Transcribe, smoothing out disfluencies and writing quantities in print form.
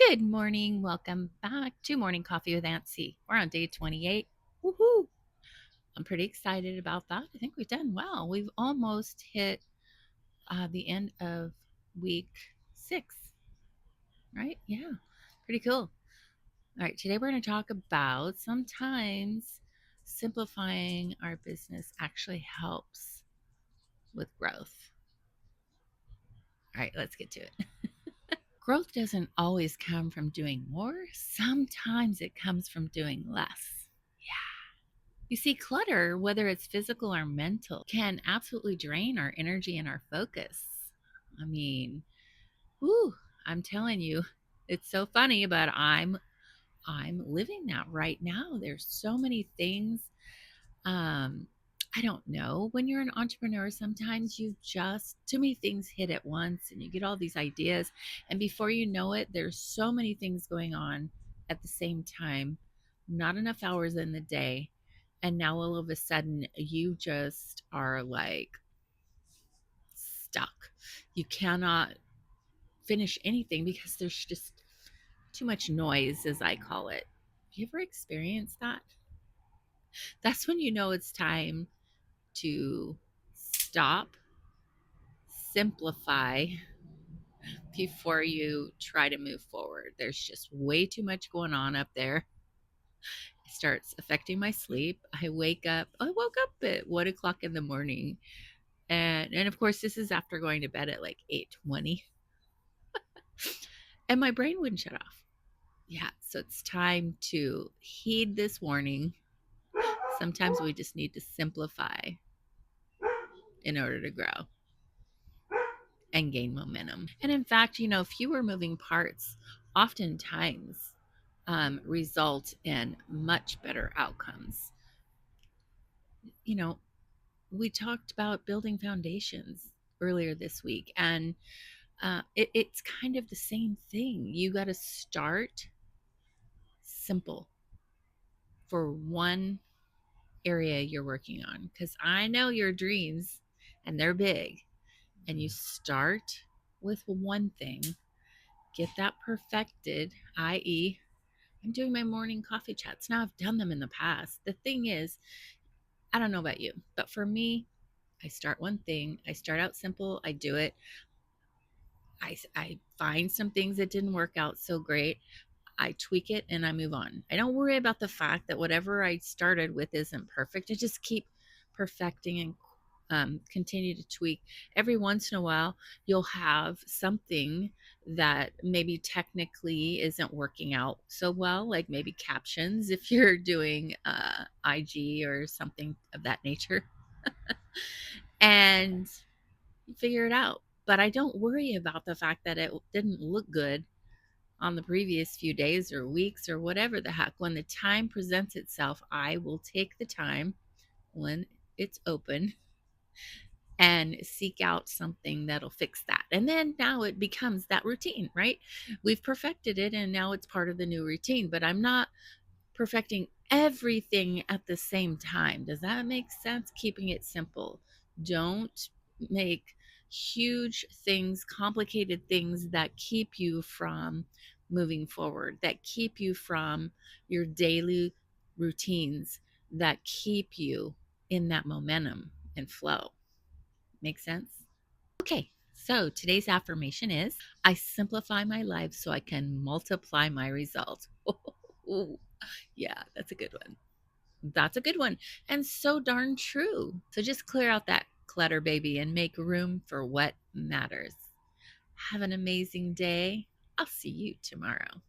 Good morning. Welcome back to Morning Coffee with Aunt C. We're on day 28. Woohoo! I'm pretty excited about that. I think we've done well. We've almost hit the end of week 6, right? Yeah, pretty cool. All right, today we're going to talk about sometimes simplifying our business actually helps with growth. All right, let's get to it. Growth doesn't always come from doing more, sometimes it comes from doing less. You see, clutter, whether it's physical or mental, can absolutely drain our energy and our focus. I mean, whew, I'm telling you, it's so funny, but I'm living that right now. There's so many things. Um, I don't know. When you're an entrepreneur, sometimes you just too many things hit at once and you get all these ideas. And before you know it, there's so many things going on at the same time, not enough hours in the day. And now all of a sudden you just are like stuck. You cannot finish anything because there's just too much noise, as I call it. Have you ever experienced that? That's when you know it's time to stop, simplify before you try to move forward. There's just way too much going on up there. It starts affecting my sleep. I woke up at 1 o'clock in the morning. And of course, this is after going to bed at like 8:20. And my brain wouldn't shut off. Yeah, so it's time to heed this warning. Sometimes we just need to simplify in order to grow and gain momentum. And in fact, fewer moving parts oftentimes result in much better outcomes. You know, we talked about building foundations earlier this week, and it's kind of the same thing. You got to start simple for one area you're working on, because I know your dreams and they're big, and you start with one thing, get that perfected, i.e., I'm doing my morning coffee chats. Now, I've done them in the past. The thing is, I don't know about you, but for me, I start one thing. I start out simple. I do it. I find some things that didn't work out so great. I tweak it and I move on. I don't worry about the fact that whatever I started with isn't perfect. I just keep perfecting and continue to tweak. Every once in a while, you'll have something that maybe technically isn't working out so well, like maybe captions if you're doing IG or something of that nature, and you figure it out. But I don't worry about the fact that it didn't look good on the previous few days or weeks or whatever the heck. When the time presents itself, I will take the time when it's open and seek out something that'll fix that. And then now it becomes that routine, right? We've perfected it and now it's part of the new routine, but I'm not perfecting everything at the same time. Does that make sense? Keeping it simple. Don't make huge things, complicated things that keep you from moving forward, that keep you from your daily routines, that keep you in that momentum and flow. Make sense? Okay, so today's affirmation is I simplify my life so I can multiply my results. Oh, yeah, that's a good one. That's a good one. And so darn true. So just clear out that clutter, baby, and make room for what matters. Have an amazing day. I'll see you tomorrow.